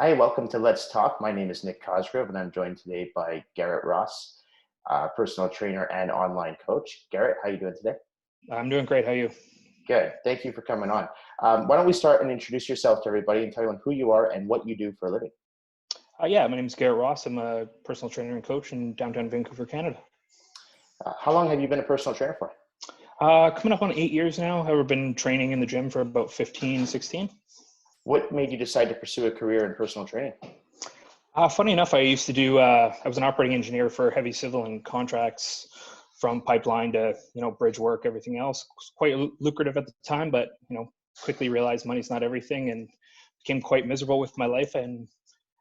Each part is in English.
Hi, welcome to Let's Talk. My name is Nick Cosgrove, and I'm joined today by Garrett Ross, personal trainer and online coach. Garrett, how are you doing today? I'm doing great. How are you? Good. Thank you for coming on. Why don't we start and introduce yourself to everybody and tell everyone who you are and what you do for a living? Yeah, my name is Garrett Ross. I'm a personal trainer and coach in downtown Vancouver, Canada. How long have you been a personal trainer for? Coming up on 8 years now. I've been training in the gym for about 15, 16. What made you decide to pursue a career in personal training? Funny enough, I used to do, I was an operating engineer for heavy civil and contracts from pipeline to, bridge work, everything else. It was quite lucrative at the time, but, quickly realized money's not everything and became quite miserable with my life and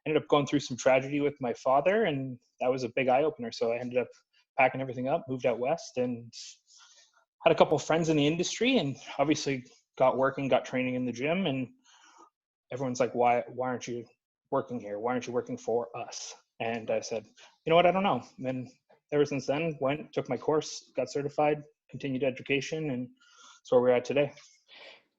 ended up going through some tragedy with my father. And that was a big eye opener. So I ended up packing everything up, moved out west, and had a couple of friends in the industry, and obviously got working, got training in the gym. And everyone's like, why aren't you working here? Why aren't you working for us? And I said, you know what? I don't know. And then ever since then, took my course, got certified, continued education, and that's where we're at today.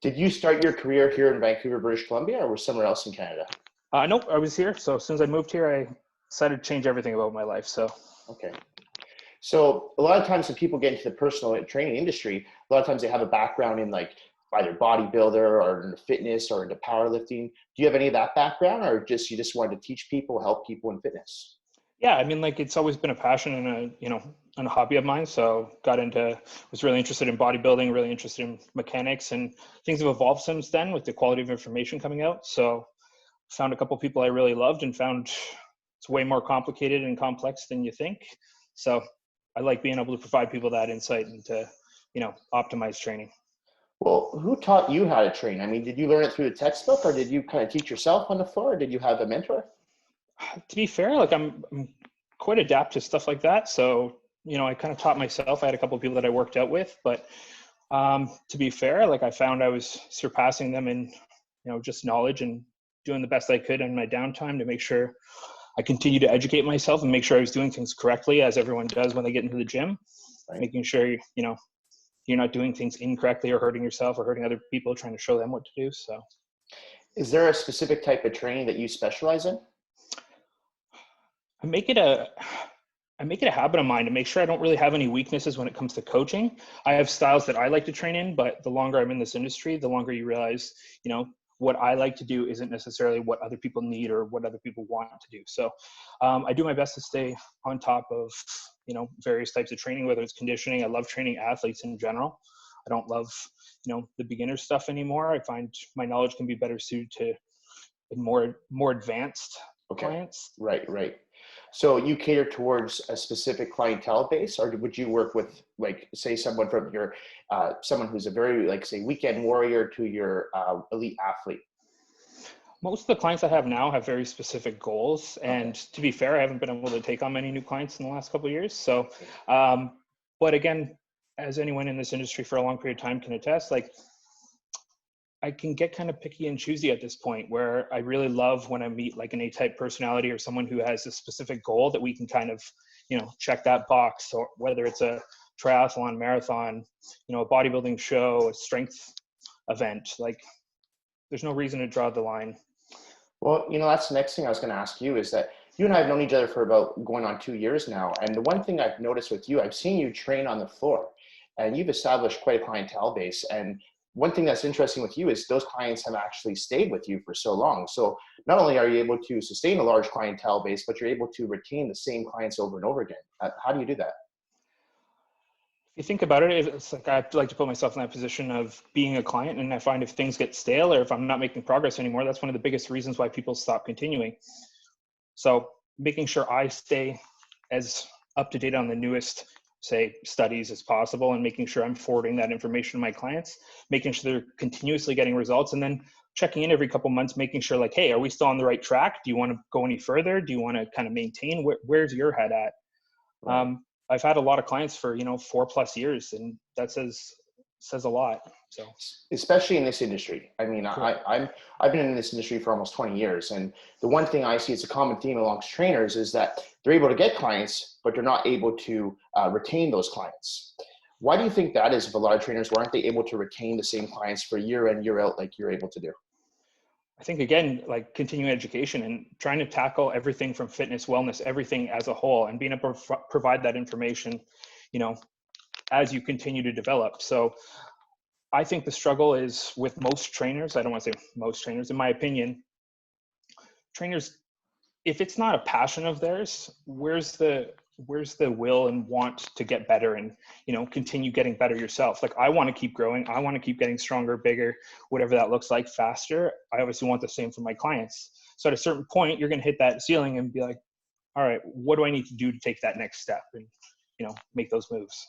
Did you start your career here in Vancouver, British Columbia, or was somewhere else in Canada? Nope, I was here. So as soon as I moved here, I decided to change everything about my life. So. Okay. So a lot of times when people get into the personal training industry, a lot of times they have a background in like either bodybuilder or in fitness or into powerlifting. Do you have any of that background, or you just wanted to teach people, help people in fitness? Yeah, I mean, it's always been a passion and a hobby of mine. So was really interested in bodybuilding, really interested in mechanics, and things have evolved since then with the quality of information coming out. So found a couple of people I really loved and found it's way more complicated and complex than you think. So I like being able to provide people that insight and to, optimize training. Well, who taught you how to train? I mean, did you learn it through the textbook, or did you kind of teach yourself on the floor, or did you have a mentor? To be fair, I'm quite adept to stuff like that. So, I kind of taught myself. I had a couple of people that I worked out with, but to be fair, I found I was surpassing them in, just knowledge and doing the best I could in my downtime to make sure I continue to educate myself and make sure I was doing things correctly, as everyone does when they get into the gym, right. Making sure, you're not doing things incorrectly or hurting yourself or hurting other people, trying to show them what to do. So. Is there a specific type of training that you specialize in? I make it a habit of mine to make sure I don't really have any weaknesses when it comes to coaching. I have styles that I like to train in, but the longer I'm in this industry, the longer you realize, what I like to do isn't necessarily what other people need or what other people want to do. So I do my best to stay on top of, various types of training, whether it's conditioning. I love training athletes in general. I don't love, the beginner stuff anymore. I find my knowledge can be better suited to more advanced clients. Right. So you cater towards a specific clientele base, or would you work with, say, someone from your, someone who's a very, say, weekend warrior to your elite athlete? Most of the clients I have now have very specific goals. And to be fair, I haven't been able to take on many new clients in the last couple of years. So, but again, as anyone in this industry for a long period of time can attest, I can get kind of picky and choosy at this point, where I really love when I meet an A-type personality or someone who has a specific goal that we can kind of, check that box, or whether it's a triathlon, marathon, a bodybuilding show, a strength event. There's no reason to draw the line. Well, that's the next thing I was going to ask you, is that you and I have known each other for about going on 2 years now. And the one thing I've noticed with you, I've seen you train on the floor, and you've established quite a clientele base. And one thing that's interesting with you is those clients have actually stayed with you for so long. So not only are you able to sustain a large clientele base, but you're able to retain the same clients over and over again. How do you do that? If you think about it, it's I like to put myself in that position of being a client, and I find if things get stale or if I'm not making progress anymore, that's one of the biggest reasons why people stop continuing. So making sure I stay as up to date on the newest, say, studies as possible, and making sure I'm forwarding that information to my clients, making sure they're continuously getting results, and then checking in every couple months, making sure hey, are we still on the right track? Do you want to go any further? Do you want to kind of maintain? Where's your head at? Right. I've had a lot of clients for 4+ years, and that says a lot. So, especially in this industry. I mean, I've been in this industry for almost 20 years, and the one thing I see as a common theme amongst trainers is that they're able to get clients, but they're not able to retain those clients. Why do you think that is? If a lot of trainers, why aren't they able to retain the same clients for year in, year out like you're able to do? I think again, like continuing education and trying to tackle everything from fitness, wellness, everything as a whole, and being able to provide that information, you know, as you continue to develop. So I think the struggle is with most trainers. I don't want to say most trainers, in my opinion, trainers, if it's not a passion of theirs, where's the will and want to get better and, you know, continue getting better yourself? Like, I want to keep growing. I want to keep getting stronger, bigger, whatever that looks like, faster. I obviously want the same for my clients. So at a certain point, you're going to hit that ceiling and be like, all right, what do I need to do to take that next step and, you know, make those moves?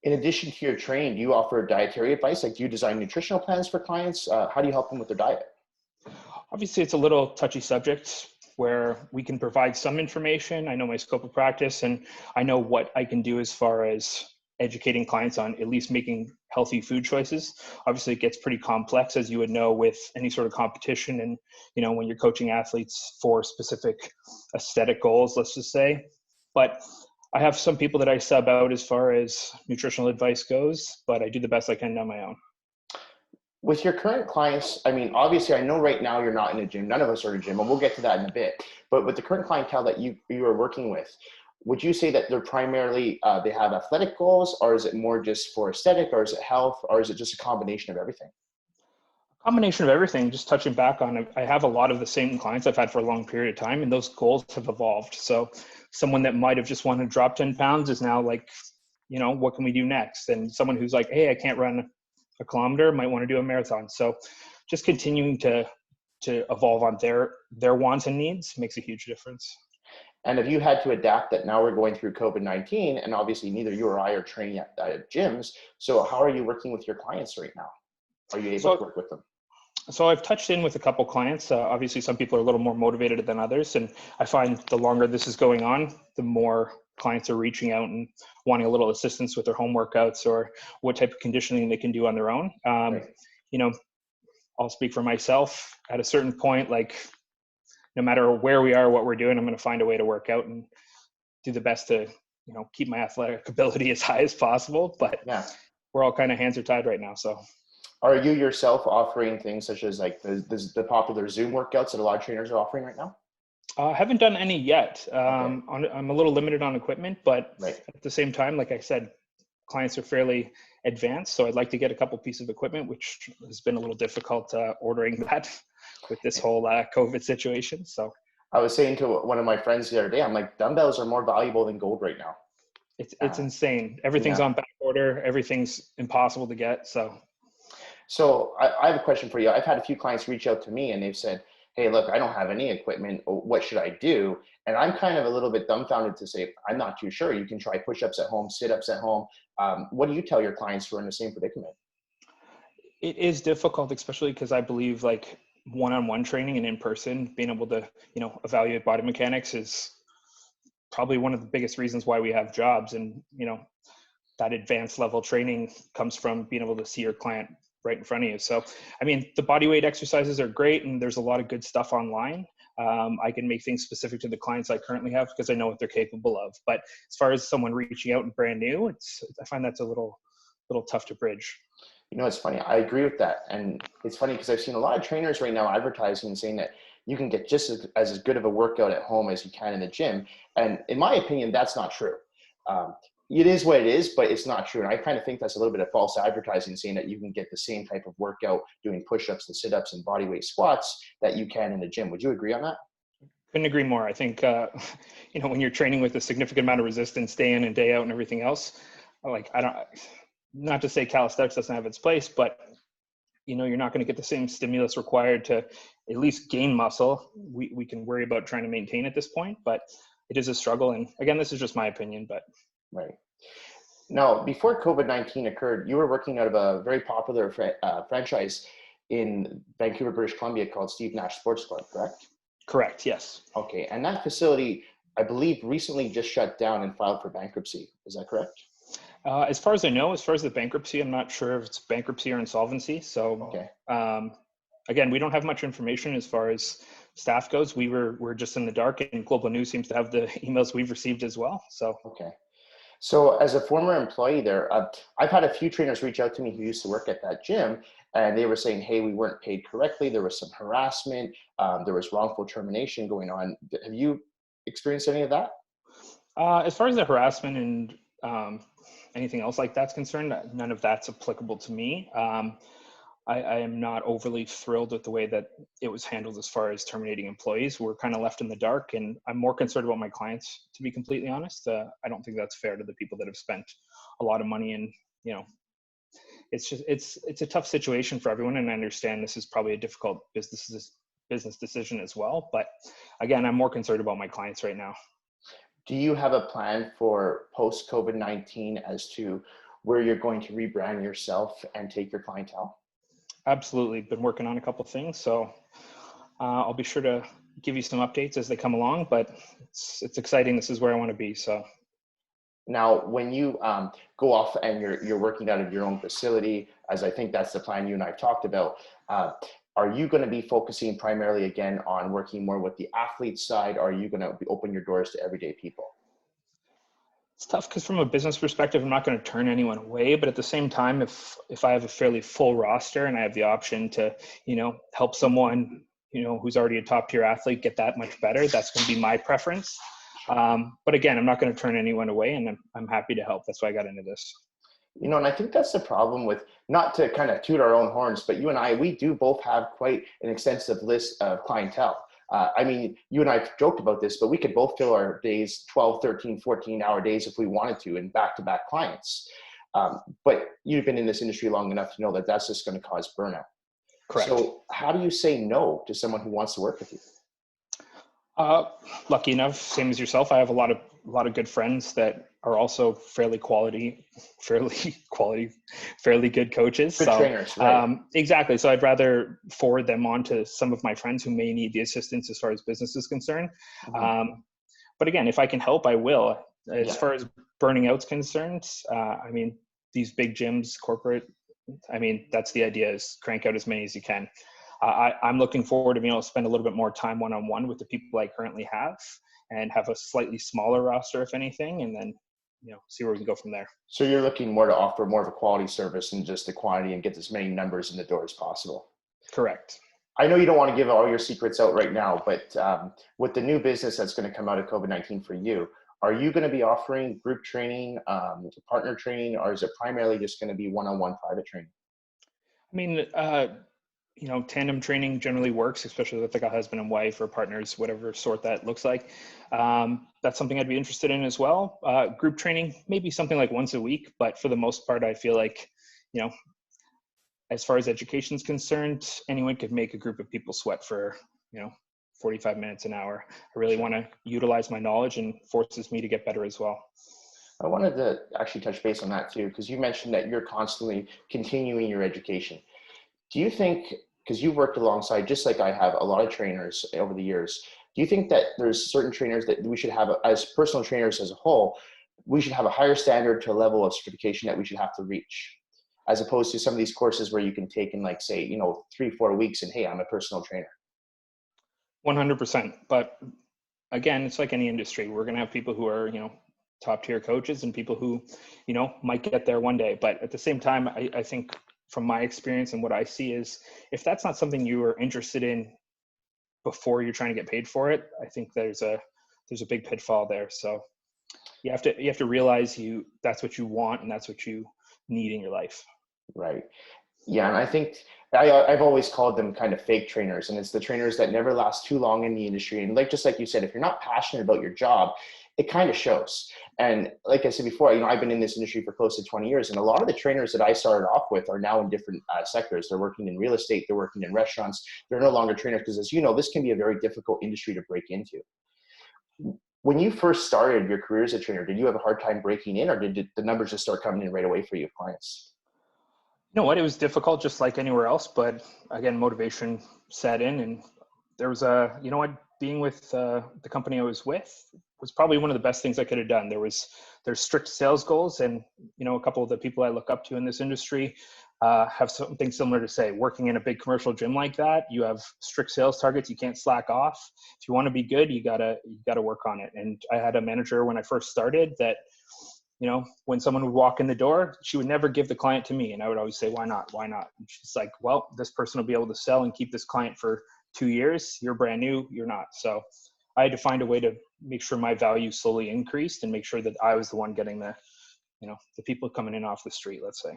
In addition to your training, do you offer dietary advice? Like, do you design nutritional plans for clients? How do you help them with their diet? Obviously, it's a little touchy subject where we can provide some information. I know my scope of practice and I know what I can do as far as educating clients on at least making healthy food choices. Obviously, it gets pretty complex, as you would know, with any sort of competition and, you know, when you're coaching athletes for specific aesthetic goals, let's just say. But I have some people that I sub out as far as nutritional advice goes, but I do the best I can on my own. With your current clients, I mean, obviously, I know right now you're not in a gym. None of us are in a gym, and we'll get to that in a bit. But with the current clientele that you are working with, would you say that they're primarily, they have athletic goals, or is it more just for aesthetic, or is it health, or is it just a combination of everything? Combination of everything. Just touching back on it, I have a lot of the same clients I've had for a long period of time, and those goals have evolved. So someone that might have just wanted to drop 10 pounds is now like, you know, what can we do next? And someone who's like, hey, I can't run a kilometer, might want to do a marathon. So just continuing to evolve on their wants and needs makes a huge difference. And if you had to adapt that now we're going through COVID-19, and obviously neither you or I are training at gyms, so how are you working with your clients right now? Are you able to work with them? So I've touched in with a couple clients. Obviously, some people are a little more motivated than others. And I find the longer this is going on, the more clients are reaching out and wanting a little assistance with their home workouts or what type of conditioning they can do on their own. Right. You know, I'll speak for myself. At a certain point, like, no matter where we are, what we're doing, I'm going to find a way to work out and do the best to, you know, keep my athletic ability as high as possible. But Yeah. we're all kind of hands are tied right now. So Are you yourself offering things such as like the popular Zoom workouts that a lot of trainers are offering right now? I haven't done any yet. Okay. I'm a little limited on equipment, but Right. at the same time, like I said, clients are fairly advanced. So I'd like to get a couple pieces of equipment, which has been a little difficult ordering that with this whole COVID situation. So I was saying to one of my friends the other day, I'm like, dumbbells are more valuable than gold right now. it's insane. Everything's Yeah. on back order. Everything's impossible to get. So I have a question for you. I've had a few clients reach out to me and they've said, hey, look, I don't have any equipment. What should I do? And I'm kind of a little bit dumbfounded to say, I'm not too sure. You can try push-ups at home, sit-ups at home. What do you tell your clients who are in the same predicament? It is difficult, especially because I believe like one-on-one training and in person, being able to, you know, evaluate body mechanics is probably one of the biggest reasons why we have jobs. And, you know, that advanced level training comes from being able to see your client right in front of you. So, I mean, the body weight exercises are great and there's a lot of good stuff online. I can make things specific to the clients I currently have because I know what they're capable of. But as far as someone reaching out and brand new, I find that's a little tough to bridge. You know, it's funny. I agree with that. And it's funny because I've seen a lot of trainers right now advertising and saying that you can get just as good of a workout at home as you can in the gym. And in my opinion, that's not true. It is what it is, but it's not true. And I kind of think that's a little bit of false advertising, saying that you can get the same type of workout doing push-ups and sit-ups and bodyweight squats that you can in the gym. Would you agree on that? Couldn't agree more. I think, you know, when you're training with a significant amount of resistance day in and day out and everything else, like, not to say calisthenics doesn't have its place, but, you know, you're not going to get the same stimulus required to at least gain muscle. We can worry about trying to maintain at this point, but it is a struggle. And again, this is just my opinion, but. Right. Now, before COVID-19 occurred, you were working out of a very popular franchise in Vancouver, British Columbia called Steve Nash Sports Club, correct? Correct, yes. Okay, and that facility, I believe, recently just shut down and filed for bankruptcy. Is that correct? As far as I know, as far as the bankruptcy, I'm not sure if it's bankruptcy or insolvency. So, okay. Again, we don't have much information as far as staff goes. We're just in the dark, and Global News seems to have the emails we've received as well. So, okay. So as a former employee there, I've had a few trainers reach out to me who used to work at that gym, and they were saying, hey, we weren't paid correctly. There was some harassment. There was wrongful termination going on. Have you experienced any of that? As far as the harassment and anything else like that's concerned, none of that's applicable to me. I am not overly thrilled with the way that it was handled as far as terminating employees. We're kind of left in the dark, and I'm more concerned about my clients, to be completely honest. I don't think that's fair to the people that have spent a lot of money, and it's a tough situation for everyone, and I understand this is probably a difficult business decision as well. But again, I'm more concerned about my clients right now. Do you have a plan for post COVID-19 as to where you're going to rebrand yourself and take your clientele? Absolutely. Been working on a couple of things, so I'll be sure to give you some updates as they come along, but it's exciting. This is where I want to be. So now, when you go off and you're working out of your own facility, as I think that's the plan you and I've talked about, are you going to be focusing primarily again on working more with the athlete side? Or are you going to open your doors to everyday people? it's tough because from a business perspective, I'm not going to turn anyone away. But at the same time, if I have a fairly full roster and I have the option to, help someone, who's already a top tier athlete get that much better, that's going to be my preference. But again, I'm not going to turn anyone away, and I'm happy to help. That's why I got into this. And I think that's the problem with, not to kind of toot our own horns, but you and I, we do both have quite an extensive list of clientele. I mean, you and I joked about this, but we could both fill our days 12, 13, 14-hour days if we wanted to, in back-to-back clients. But you've been in this industry long enough to know that that's just going to cause burnout. Correct. So how do you say no to someone who wants to work with you? Lucky enough, same as yourself, I have a lot of good friends that are also fairly good coaches. Good trainers, right? Exactly. So I'd rather forward them on to some of my friends who may need the assistance as far as business is concerned. Mm-hmm. But again, if I can help, I will. As Yeah. far as burning out's concerned, these big gyms, corporate, that's the idea, is crank out as many as you can. I'm looking forward to being able to spend a little bit more time one-on-one with the people I currently have, and have a slightly smaller roster, if anything, and then, see where we can go from there. So you're looking more to offer more of a quality service than just the quantity, and get as many numbers in the door as possible. Correct. I know you don't want to give all your secrets out right now, but with the new business that's going to come out of COVID-19 for you, are you going to be offering group training, partner training, or is it primarily just going to be one-on-one private training? Tandem training generally works, especially with like a husband and wife or partners, whatever sort that looks like. That's something I'd be interested in as well. Group training, maybe something like once a week, but for the most part, I feel like, as far as education is concerned, anyone could make a group of people sweat for, 45 minutes, an hour. I really want to utilize my knowledge, and forces me to get better as well. I wanted to actually touch base on that too, because you mentioned that you're constantly continuing your education. Do you think, because you've worked alongside, just like I have, a lot of trainers over the years, do you think that there's certain trainers that we should have, as personal trainers as a whole, we should have a higher standard to a level of certification that we should have to reach, as opposed to some of these courses where you can take in, like, say, 3-4 weeks and, hey, I'm a personal trainer? 100%. But again, it's like any industry. We're going to have people who are, top tier coaches, and people who, might get there one day. But at the same time, I think from my experience and what I see is, if that's not something you are interested in before you're trying to get paid for it, I think there's a big pitfall there. So you have to realize that's what you want, and that's what you need in your life. Right. Yeah. And I think I've always called them kind of fake trainers, and it's the trainers that never last too long in the industry. And just like you said, if you're not passionate about your job, it kind of shows. And like I said before, I've been in this industry for close to 20 years. And a lot of the trainers that I started off with are now in different sectors. They're working in real estate. They're working in restaurants. They're no longer trainers, because, as you know, this can be a very difficult industry to break into. When you first started your career as a trainer, did you have a hard time breaking in, or did the numbers just start coming in right away for you, clients? You know what? It was difficult, just like anywhere else. But again, motivation set in, and there was being with the company I was with was probably one of the best things I could have done. There's strict sales goals, and a couple of the people I look up to in this industry have something similar to say. Working in a big commercial gym like that, you have strict sales targets. You can't slack off. If you want to be good, you gotta work on it. And I had a manager when I first started that, when someone would walk in the door, she would never give the client to me. And I would always say, why not? Why not? And she's like, well, this person will be able to sell and keep this client for 2 years. You're brand new. You're not. So I had to find a way to make sure my value slowly increased and make sure that I was the one getting the people coming in off the street, let's say.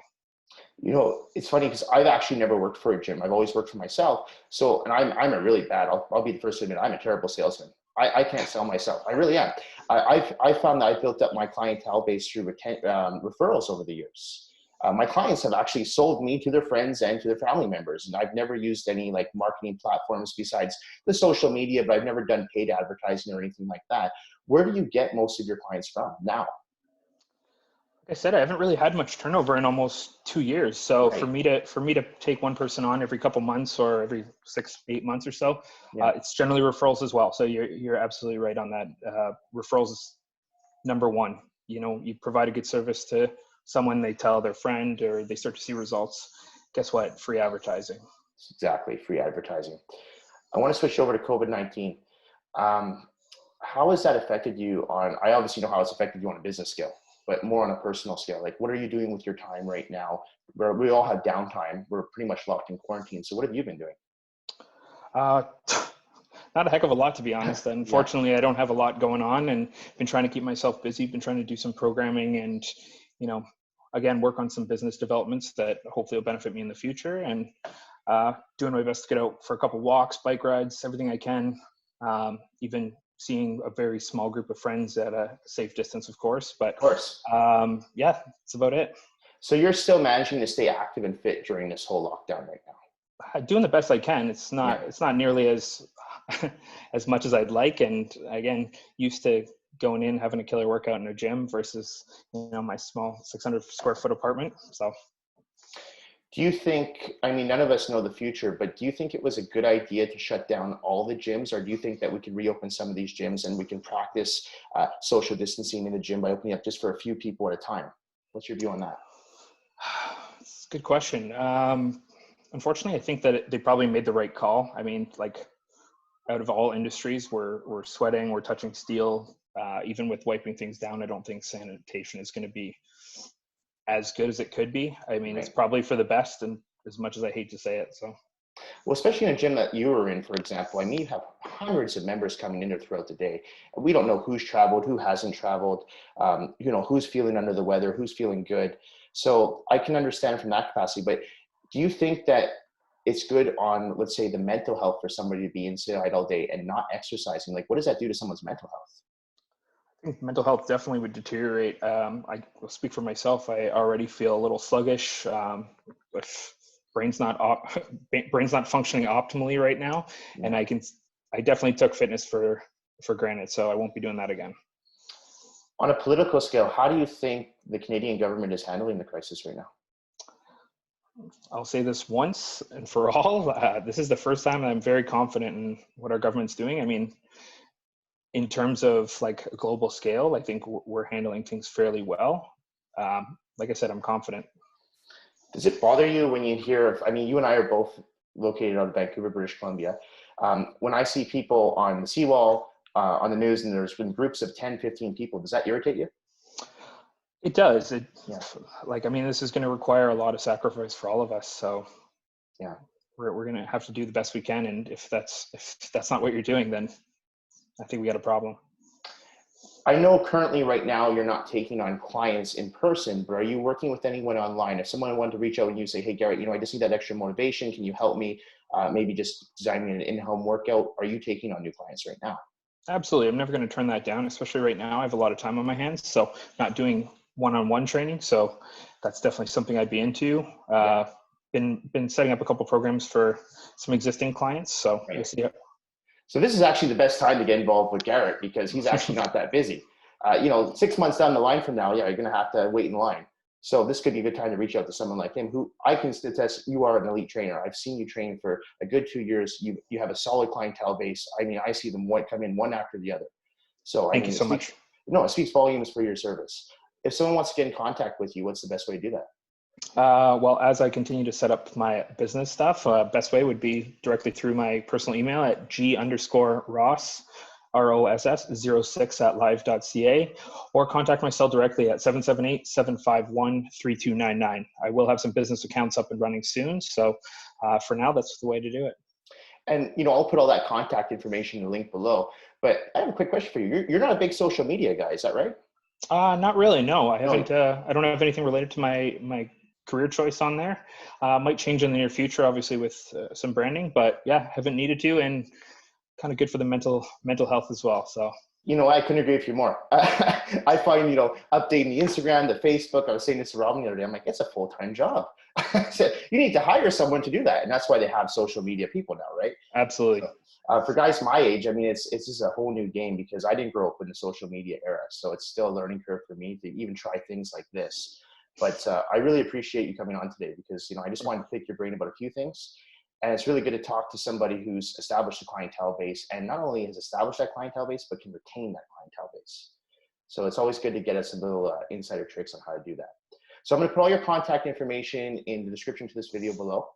It's funny because I've actually never worked for a gym. I've always worked for myself. So, and I'm a really bad, I'll be the first to admit, I'm a terrible salesman. I can't sell myself. I really am. I found that I built up my clientele base through referrals over the years. My clients have actually sold me to their friends and to their family members. And I've never used any like marketing platforms besides the social media, but I've never done paid advertising or anything like that. Where do you get most of your clients from now? Like I said, I haven't really had much turnover in almost 2 years. So Right. for me to take one person on every couple months or every 6-8 months or so, Yeah. it's generally referrals as well. So you're absolutely right on that. Referrals is number one. You provide a good service to someone, they tell their friend, or they start to see results. Guess what? Free advertising. Exactly. Free advertising. I want to switch over to COVID-19. How has that affected you I obviously know how it's affected you on a business scale, but more on a personal scale. Like, what are you doing with your time right now? Where we all have downtime. We're pretty much locked in quarantine. So what have you been doing? Uh, Not a heck of a lot, to be honest. Yeah. Unfortunately, I don't have a lot going on, and been trying to keep myself busy, been trying to do some programming and, again, work on some business developments that hopefully will benefit me in the future, and doing my best to get out for a couple walks, bike rides, everything I can, even seeing a very small group of friends at a safe distance, of course. But Of course. yeah, that's about it. So you're still managing to stay active and fit during this whole lockdown right now. Doing the best I can. It's Yeah. not nearly as as much as I'd like, and again, used to going in having a killer workout in a gym versus my small 600 square foot apartment. So Do you think, I mean, none of us know the future, but do you think it was a good idea to shut down all the gyms, or do you think that we could reopen some of these gyms and we can practice social distancing in the gym by opening up just for a few people at a time? What's your view on that? it's a good question. Unfortunately, I think that they probably made the right call. I mean, like, out of all industries, we're sweating, we're touching steel. Even with wiping things down, I don't think sanitation is going to be as good as it could be. I mean, it's Right. probably for the best, and as much as I hate to say it. So Well, especially in a gym that you were in, for example, I mean, you have hundreds of members coming in there throughout the day. We don't know who's traveled, who hasn't traveled, who's feeling under the weather, who's feeling good. So I can understand from that capacity, but do you think that it's good on, let's say, the mental health for somebody to be inside all day and not exercising? Like, what does that do to someone's mental health? I think mental health definitely would deteriorate. I will speak for myself. I already feel a little sluggish, with brain's not brain's not functioning optimally right now, and Yeah. I definitely took fitness for granted, so I won't be doing that again. On a political scale, how do you think the Canadian government is handling the crisis right now? I'll say this once and for all. This is the first time that I'm very confident in what our government's doing. I mean, in terms of like a global scale, I think we're handling things fairly well. Like I said, I'm confident. Does it bother you when you hear of, I mean, you and I are both located out of Vancouver, British Columbia. When I see people on the seawall, on the news, and there's been groups of 10, 15 people, does that irritate you? It does. Yeah. I mean, this is going to require a lot of sacrifice for all of us. So Yeah. we're going to have to do the best we can. And if that's not what you're doing, then I think we got a problem. I know currently right now you're not taking on clients in person, but are you working with anyone online? If someone wanted to reach out and you say, hey, Garrett, I just need that extra motivation. Can you help me? Maybe just design me an in-home workout. Are you taking on new clients right now? Absolutely. I'm never going to turn that down, especially right now. I have a lot of time on my hands, so not doing one-on-one training. So that's definitely something I'd be into. Been setting up a couple programs for some existing clients. So Right. we'll see. So this is actually the best time to get involved with Garrett because he's actually not that busy. 6 months down the line from now, you're going to have to wait in line. So this could be a good time to reach out to someone like him, who I can attest you are an elite trainer. I've seen you train for a good 2 years. You have a solid clientele base. I mean, I see them come in one after the other. So Thank you so much. It speaks volumes for your service. If someone wants to get in contact with you, what's the best way to do that? Well, as I continue to set up my business stuff, best way would be directly through my personal email at g_ross ross06@live.ca, or contact my cell directly at 778-751-3299. I will have some business accounts up and running soon. So for now, that's the way to do it. And, I'll put all that contact information in the link below. But I have a quick question for you. You're not a big social media guy, is that right? Not really. No, I haven't. No. I don't have anything related to my career choice on there. Might change in the near future, obviously with some branding, but yeah, haven't needed to, and kind of good for the mental health as well. So. I couldn't agree with you more. I find, updating the Instagram, the Facebook, I was saying this to Robin the other day, I'm like, it's a full-time job. So you need to hire someone to do that. And that's why they have social media people now, right? Absolutely. So, for guys my age, I mean, it's just a whole new game because I didn't grow up in the social media era. So it's still a learning curve for me to even try things like this. But I really appreciate you coming on today because, I just wanted to pick your brain about a few things. And it's really good to talk to somebody who's established a clientele base and not only has established that clientele base, but can retain that clientele base. So it's always good to get us a little insider tricks on how to do that. So I'm going to put all your contact information in the description to this video below.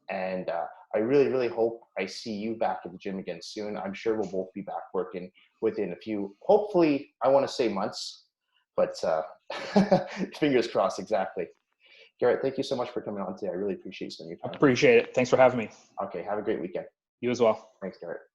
And I really, really hope I see you back at the gym again soon. I'm sure we'll both be back working within a few, hopefully, I want to say months, but fingers crossed, exactly. Garrett, thank you so much for coming on today. I really appreciate spending your time. Appreciate it. Thanks for having me. Okay, have a great weekend. You as well. Thanks, Garrett.